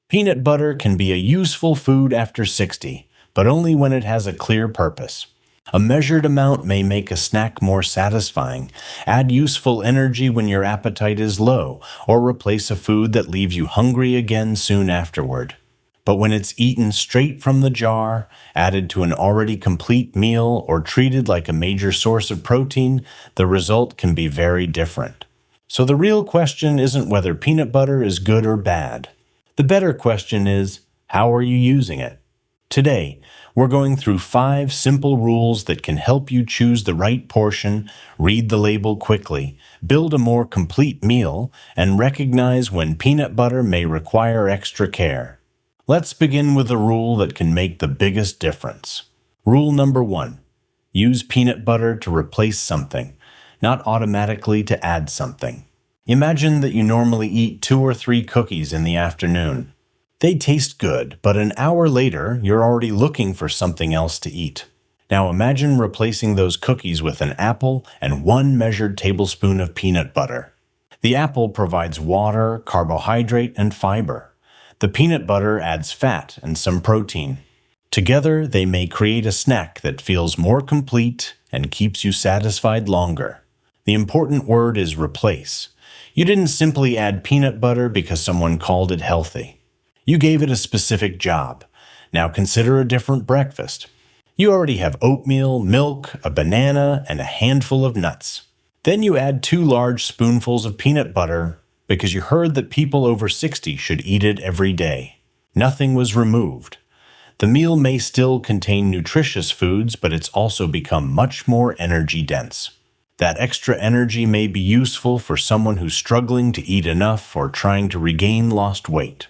Peanut butter can be a useful food after 60, but only when it has a clear purpose. A measured amount may make a snack more satisfying, add useful energy when your appetite is low, or replace a food that leaves you hungry again soon afterward. But when it's eaten straight from the jar, added to an already complete meal, or treated like a major source of protein, the result can be very different. So the real question isn't whether peanut butter is good or bad. The better question is, how are you using it? Today, we're going through 5 simple rules that can help you choose the right portion, read the label quickly, build a more complete meal, and recognize when peanut butter may require extra care. Let's begin with a rule that can make the biggest difference. Rule number 1. Use peanut butter to replace something, not automatically to add something. Imagine that you normally eat 2 or 3 cookies in the afternoon. They taste good, but an hour later, you're already looking for something else to eat. Now imagine replacing those cookies with an apple and 1 measured tablespoon of peanut butter. The apple provides water, carbohydrate, and fiber. The peanut butter adds fat and some protein. Together, they may create a snack that feels more complete and keeps you satisfied longer. The important word is replace. You didn't simply add peanut butter because someone called it healthy. You gave it a specific job. Now consider a different breakfast. You already have oatmeal, milk, a banana, and a handful of nuts. Then you add 2 large spoonfuls of peanut butter because you heard that people over 60 should eat it every day. Nothing was removed. The meal may still contain nutritious foods, but it's also become much more energy dense. That extra energy may be useful for someone who's struggling to eat enough or trying to regain lost weight.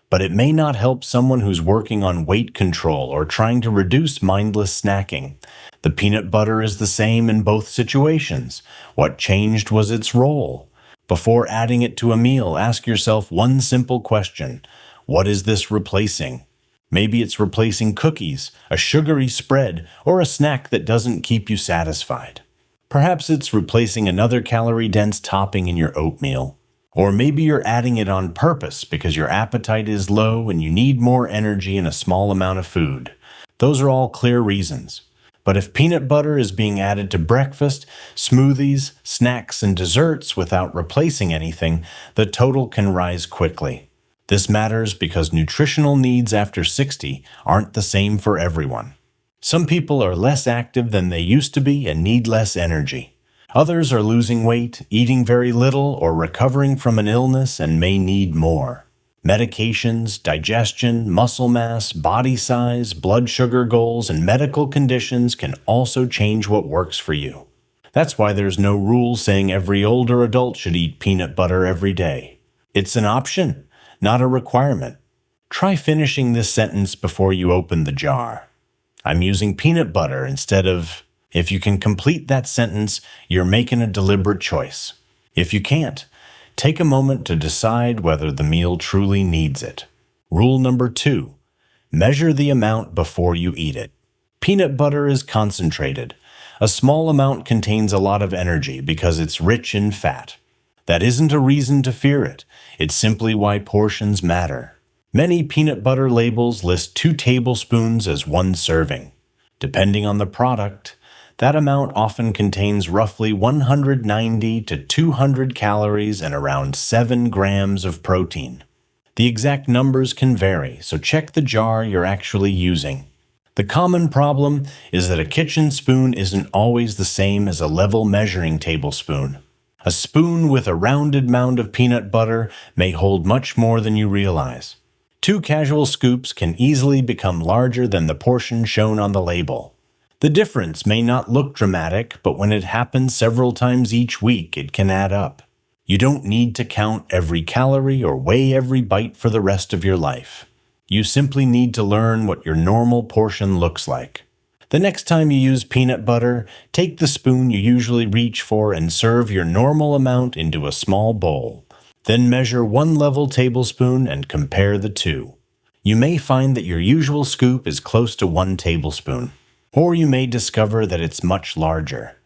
But it may not help someone who's working on weight control or trying to reduce mindless snacking. The peanut butter is the same in both situations. What changed was its role. Before adding it to a meal, ask yourself one simple question. What is this replacing? Maybe it's replacing cookies, a sugary spread, or a snack that doesn't keep you satisfied. Perhaps it's replacing another calorie-dense topping in your oatmeal. Or maybe you're adding it on purpose because your appetite is low and you need more energy in a small amount of food. Those are all clear reasons. But if peanut butter is being added to breakfast, smoothies, snacks, and desserts without replacing anything, the total can rise quickly. This matters because nutritional needs after 60 aren't the same for everyone. Some people are less active than they used to be and need less energy. Others are losing weight, eating very little, or recovering from an illness and may need more. Medications, digestion, muscle mass, body size, blood sugar goals, and medical conditions can also change what works for you. That's why there's no rule saying every older adult should eat peanut butter every day. It's an option, not a requirement. Try finishing this sentence before you open the jar. I'm using peanut butter instead of... If you can complete that sentence, you're making a deliberate choice. If you can't, take a moment to decide whether the meal truly needs it. Rule number 2. Measure the amount before you eat it. Peanut butter is concentrated. A small amount contains a lot of energy because it's rich in fat. That isn't a reason to fear it. It's simply why portions matter. Many peanut butter labels list 2 tablespoons as 1 serving. Depending on the product, that amount often contains roughly 190 to 200 calories and around 7 grams of protein. The exact numbers can vary, so check the jar you're actually using. The common problem is that a kitchen spoon isn't always the same as a level measuring tablespoon. A spoon with a rounded mound of peanut butter may hold much more than you realize. 2 casual scoops can easily become larger than the portion shown on the label. The difference may not look dramatic, but when it happens several times each week, it can add up. You don't need to count every calorie or weigh every bite for the rest of your life. You simply need to learn what your normal portion looks like. The next time you use peanut butter, take the spoon you usually reach for and serve your normal amount into a small bowl. Then measure 1 level tablespoon and compare the 2. You may find that your usual scoop is close to 1 tablespoon, or you may discover that it's much larger.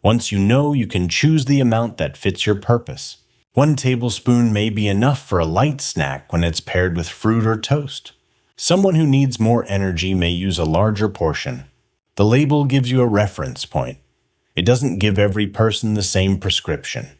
Once you know, you can choose the amount that fits your purpose. 1 tablespoon may be enough for a light snack when it's paired with fruit or toast. Someone who needs more energy may use a larger portion. The label gives you a reference point. It doesn't give every person the same prescription.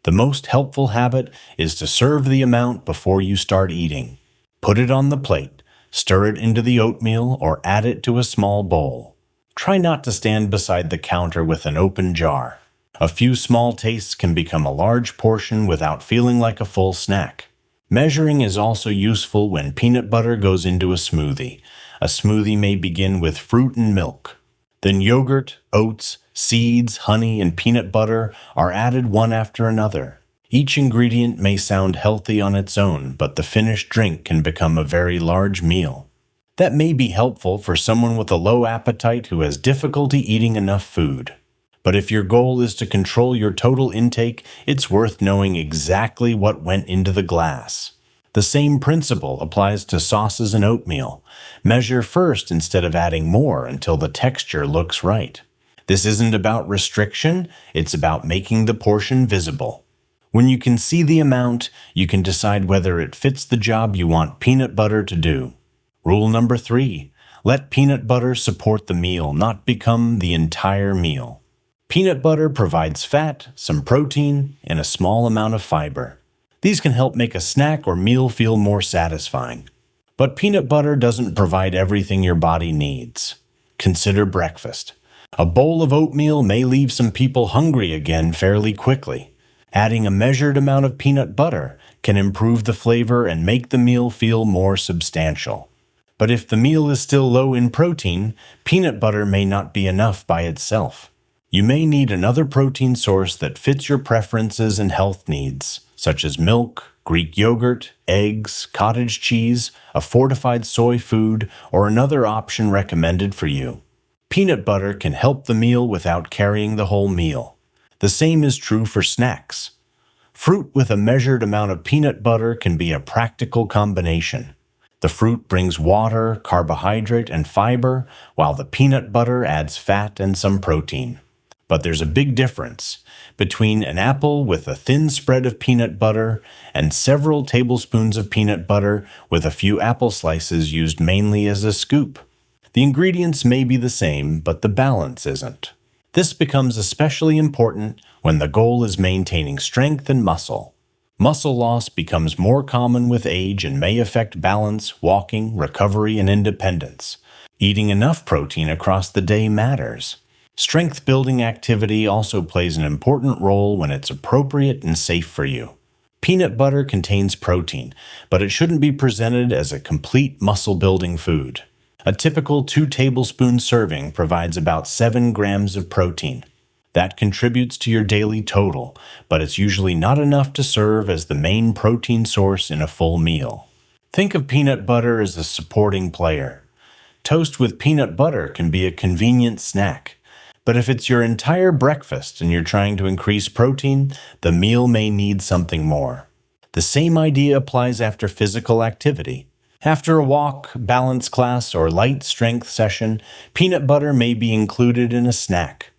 The most helpful habit is to serve the amount before you start eating. Put it on the plate, stir it into the oatmeal, or add it to a small bowl. Try not to stand beside the counter with an open jar. A few small tastes can become a large portion without feeling like a full snack. Measuring is also useful when peanut butter goes into a smoothie. A smoothie may begin with fruit and milk. Then yogurt, oats, seeds, honey, and peanut butter are added one after another. Each ingredient may sound healthy on its own, but the finished drink can become a very large meal. That may be helpful for someone with a low appetite who has difficulty eating enough food. But if your goal is to control your total intake, it's worth knowing exactly what went into the glass. The same principle applies to sauces and oatmeal. Measure first instead of adding more until the texture looks right. This isn't about restriction, it's about making the portion visible. When you can see the amount, you can decide whether it fits the job you want peanut butter to do. Rule number 3, let peanut butter support the meal, not become the entire meal. Peanut butter provides fat, some protein, and a small amount of fiber. These can help make a snack or meal feel more satisfying. But peanut butter doesn't provide everything your body needs. Consider breakfast. A bowl of oatmeal may leave some people hungry again fairly quickly. Adding a measured amount of peanut butter can improve the flavor and make the meal feel more substantial. But if the meal is still low in protein, peanut butter may not be enough by itself. You may need another protein source that fits your preferences and health needs, such as milk, Greek yogurt, eggs, cottage cheese, a fortified soy food, or another option recommended for you. Peanut butter can help the meal without carrying the whole meal. The same is true for snacks. Fruit with a measured amount of peanut butter can be a practical combination. The fruit brings water, carbohydrate, and fiber, while the peanut butter adds fat and some protein. But there's a big difference between an apple with a thin spread of peanut butter and several tablespoons of peanut butter with a few apple slices used mainly as a scoop. The ingredients may be the same, but the balance isn't. This becomes especially important when the goal is maintaining strength and muscle. Muscle loss becomes more common with age and may affect balance, walking, recovery, and independence. Eating enough protein across the day matters. Strength-building activity also plays an important role when it's appropriate and safe for you. Peanut butter contains protein, but it shouldn't be presented as a complete muscle-building food. A typical 2 tablespoon serving provides about 7 grams of protein. That contributes to your daily total, but it's usually not enough to serve as the main protein source in a full meal. Think of peanut butter as a supporting player. Toast with peanut butter can be a convenient snack. But if it's your entire breakfast and you're trying to increase protein, the meal may need something more. The same idea applies after physical activity. After a walk, balance class, or light strength session, peanut butter may be included in a snack.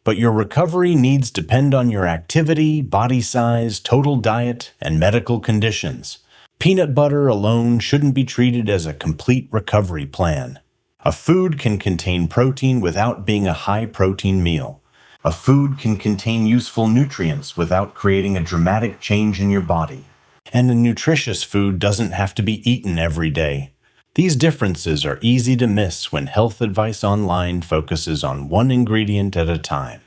But your recovery needs depend on your activity, body size, total diet, and medical conditions. Peanut butter alone shouldn't be treated as a complete recovery plan. A food can contain protein without being a high-protein meal. A food can contain useful nutrients without creating a dramatic change in your body. And a nutritious food doesn't have to be eaten every day. These differences are easy to miss when health advice online focuses on one ingredient at a time.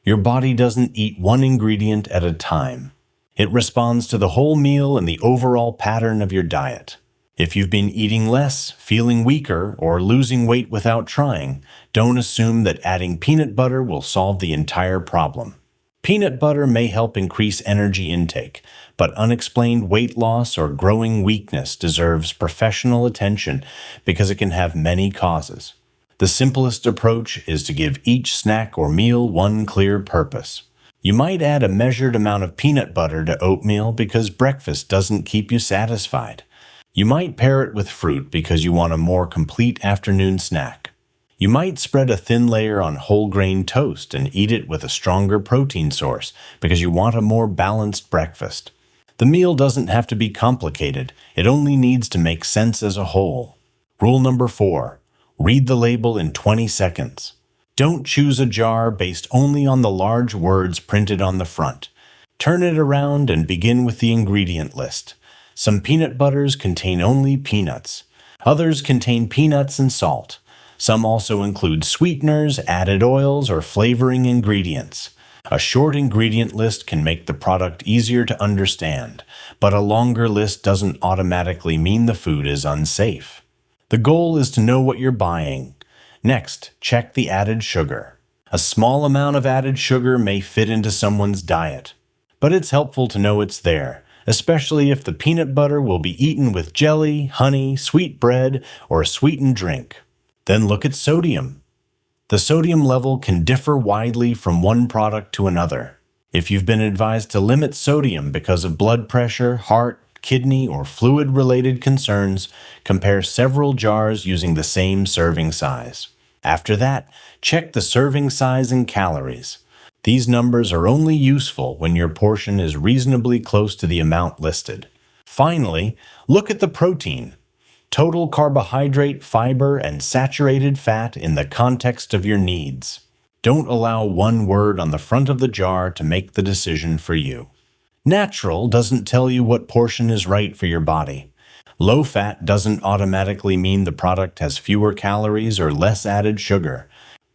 Your body doesn't eat one ingredient at a time. It responds to the whole meal and the overall pattern of your diet. If you've been eating less, feeling weaker, or losing weight without trying, don't assume that adding peanut butter will solve the entire problem. Peanut butter may help increase energy intake, but unexplained weight loss or growing weakness deserves professional attention because it can have many causes. The simplest approach is to give each snack or meal one clear purpose. You might add a measured amount of peanut butter to oatmeal because breakfast doesn't keep you satisfied. You might pair it with fruit because you want a more complete afternoon snack. You might spread a thin layer on whole grain toast and eat it with a stronger protein source because you want a more balanced breakfast. The meal doesn't have to be complicated, it only needs to make sense as a whole. Rule number 4. Read the label in 20 seconds. Don't choose a jar based only on the large words printed on the front. Turn it around and begin with the ingredient list. Some peanut butters contain only peanuts. Others contain peanuts and salt. Some also include sweeteners, added oils, or flavoring ingredients. A short ingredient list can make the product easier to understand, but a longer list doesn't automatically mean the food is unsafe. The goal is to know what you're buying. Next, check the added sugar. A small amount of added sugar may fit into someone's diet, but it's helpful to know it's there, especially if the peanut butter will be eaten with jelly, honey, sweet bread, or a sweetened drink. Then look at sodium. The sodium level can differ widely from one product to another. If you've been advised to limit sodium because of blood pressure, heart, kidney, or fluid-related concerns, compare several jars using the same serving size. After that, check the serving size and calories. These numbers are only useful when your portion is reasonably close to the amount listed. Finally, look at the protein. Total carbohydrate, fiber, and saturated fat in the context of your needs. Don't allow one word on the front of the jar to make the decision for you. Natural doesn't tell you what portion is right for your body. Low fat doesn't automatically mean the product has fewer calories or less added sugar.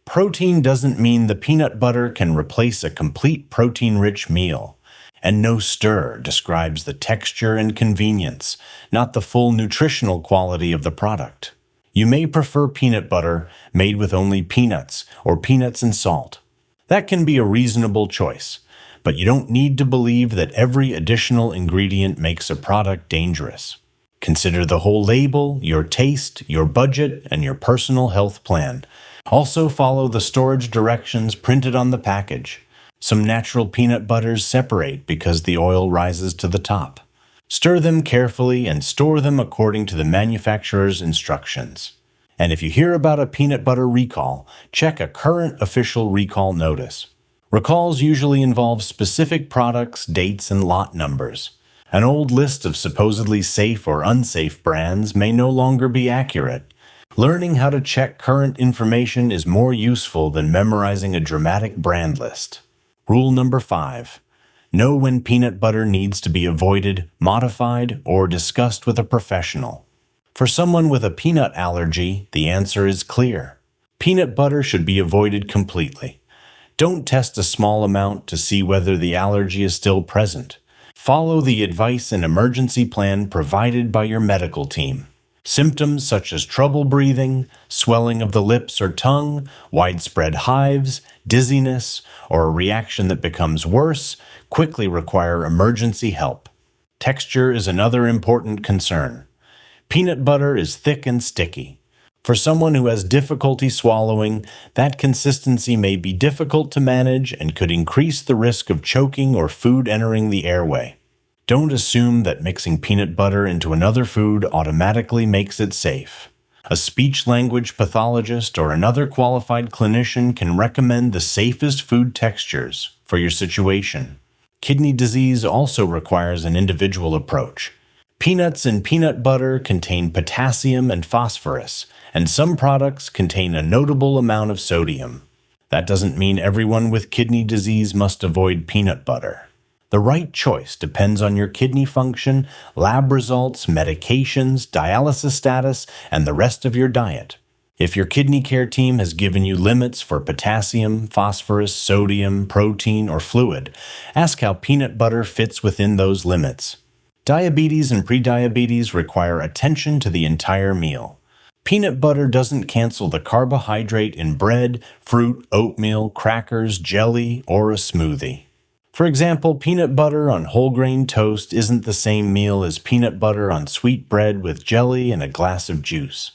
Protein doesn't mean the peanut butter can replace a complete protein-rich meal. And no stir describes the texture and convenience, not the full nutritional quality of the product. You may prefer peanut butter made with only peanuts or peanuts and salt. That can be a reasonable choice, but you don't need to believe that every additional ingredient makes a product dangerous. Consider the whole label, your taste, your budget, and your personal health plan. Also follow the storage directions printed on the package. Some natural peanut butters separate because the oil rises to the top. Stir them carefully and store them according to the manufacturer's instructions. And if you hear about a peanut butter recall, check a current official recall notice. Recalls usually involve specific products, dates, and lot numbers. An old list of supposedly safe or unsafe brands may no longer be accurate. Learning how to check current information is more useful than memorizing a dramatic brand list. Rule number 5. Know when peanut butter needs to be avoided, modified, or discussed with a professional. For someone with a peanut allergy, the answer is clear. Peanut butter should be avoided completely. Don't test a small amount to see whether the allergy is still present. Follow the advice and emergency plan provided by your medical team. Symptoms such as trouble breathing, swelling of the lips or tongue, widespread hives, dizziness, or a reaction that becomes worse quickly require emergency help. Texture is another important concern. Peanut butter is thick and sticky. For someone who has difficulty swallowing, that consistency may be difficult to manage and could increase the risk of choking or food entering the airway. Don't assume that mixing peanut butter into another food automatically makes it safe. A speech-language pathologist or another qualified clinician can recommend the safest food textures for your situation. Kidney disease also requires an individual approach. Peanuts and peanut butter contain potassium and phosphorus, and some products contain a notable amount of sodium. That doesn't mean everyone with kidney disease must avoid peanut butter. The right choice depends on your kidney function, lab results, medications, dialysis status, and the rest of your diet. If your kidney care team has given you limits for potassium, phosphorus, sodium, protein, or fluid, ask how peanut butter fits within those limits. Diabetes and prediabetes require attention to the entire meal. Peanut butter doesn't cancel the carbohydrate in bread, fruit, oatmeal, crackers, jelly, or a smoothie. For example, peanut butter on whole grain toast isn't the same meal as peanut butter on sweet bread with jelly and a glass of juice.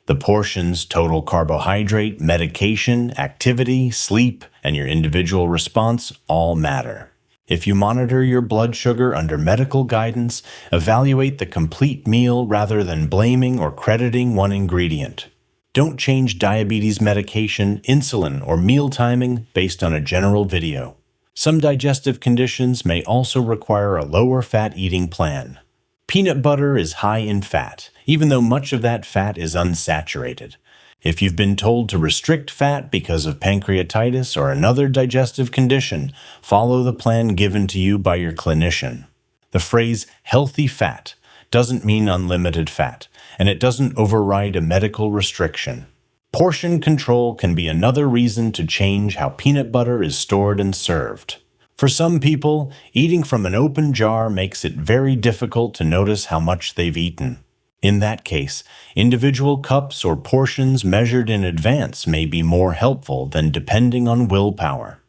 The portions, total carbohydrate, medication, activity, sleep, and your individual response all matter. If you monitor your blood sugar under medical guidance, evaluate the complete meal rather than blaming or crediting one ingredient. Don't change diabetes medication, insulin, or meal timing based on a general video. Some digestive conditions may also require a lower fat eating plan. Peanut butter is high in fat, even though much of that fat is unsaturated. If you've been told to restrict fat because of pancreatitis or another digestive condition, follow the plan given to you by your clinician. The phrase healthy fat doesn't mean unlimited fat, and it doesn't override a medical restriction. Portion control can be another reason to change how peanut butter is stored and served. For some people, eating from an open jar makes it very difficult to notice how much they've eaten. In that case, individual cups or portions measured in advance may be more helpful than depending on willpower.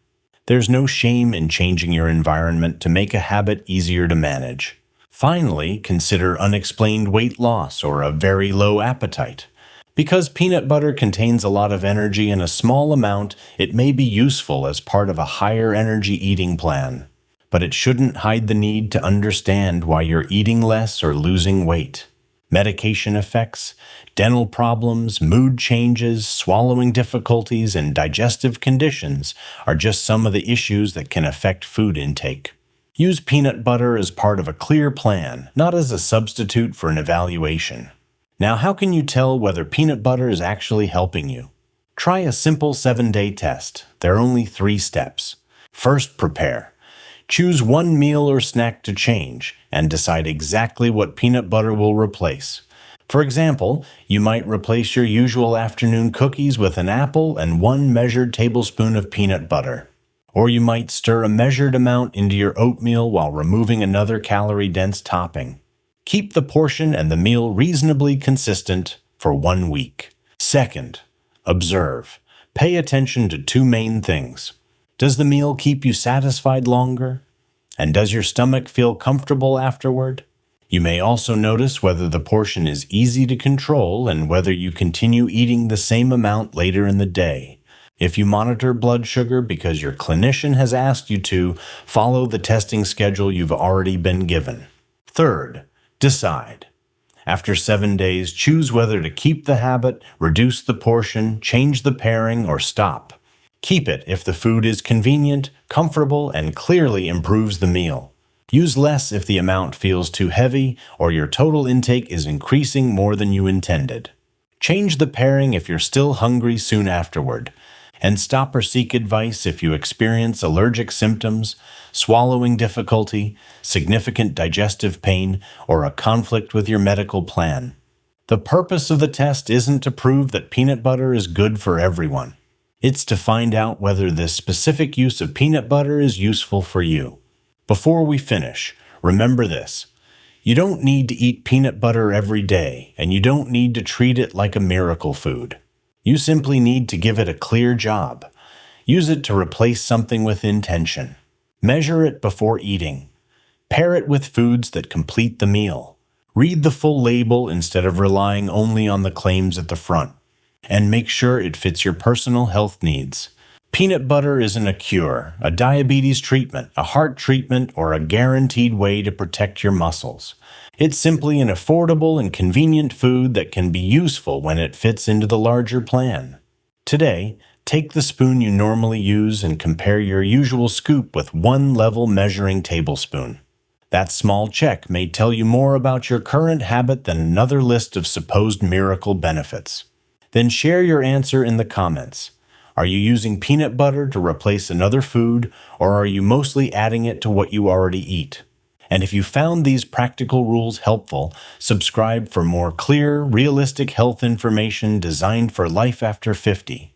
There's no shame in changing your environment to make a habit easier to manage. Finally, consider unexplained weight loss or a very low appetite. Because peanut butter contains a lot of energy in a small amount, it may be useful as part of a higher energy eating plan. But it shouldn't hide the need to understand why you're eating less or losing weight. Medication effects, dental problems, mood changes, swallowing difficulties, and digestive conditions are just some of the issues that can affect food intake. Use peanut butter as part of a clear plan, not as a substitute for an evaluation. Now, how can you tell whether peanut butter is actually helping you? Try a simple 7-day test. There are only 3 steps. First, prepare. Choose one meal or snack to change and decide exactly what peanut butter will replace. For example, you might replace your usual afternoon cookies with an apple and 1 measured tablespoon of peanut butter. Or you might stir a measured amount into your oatmeal while removing another calorie-dense topping. Keep the portion and the meal reasonably consistent for 1 week. Second, observe. Pay attention to 2 main things. Does the meal keep you satisfied longer? And does your stomach feel comfortable afterward? You may also notice whether the portion is easy to control and whether you continue eating the same amount later in the day. If you monitor blood sugar because your clinician has asked you to, follow the testing schedule you've already been given. Third, decide. After 7 days, choose whether to keep the habit, reduce the portion, change the pairing, or stop. Keep it if the food is convenient, comfortable, and clearly improves the meal. Use less if the amount feels too heavy or your total intake is increasing more than you intended. Change the pairing if you're still hungry soon afterward. And stop or seek advice if you experience allergic symptoms, swallowing difficulty, significant digestive pain, or a conflict with your medical plan. The purpose of the test isn't to prove that peanut butter is good for everyone. It's to find out whether this specific use of peanut butter is useful for you. Before we finish, remember this. You don't need to eat peanut butter every day, and you don't need to treat it like a miracle food. You simply need to give it a clear job. Use it to replace something with intention. Measure it before eating. Pair it with foods that complete the meal. Read the full label instead of relying only on the claims at the front. And make sure it fits your personal health needs. Peanut butter isn't a cure, a diabetes treatment, a heart treatment, or a guaranteed way to protect your muscles. It's simply an affordable and convenient food that can be useful when it fits into the larger plan. Today, take the spoon you normally use and compare your usual scoop with 1 level measuring tablespoon. That small check may tell you more about your current habit than another list of supposed miracle benefits. Then share your answer in the comments. Are you using peanut butter to replace another food, or are you mostly adding it to what you already eat? And if you found these practical rules helpful, subscribe for more clear, realistic health information designed for life after 50.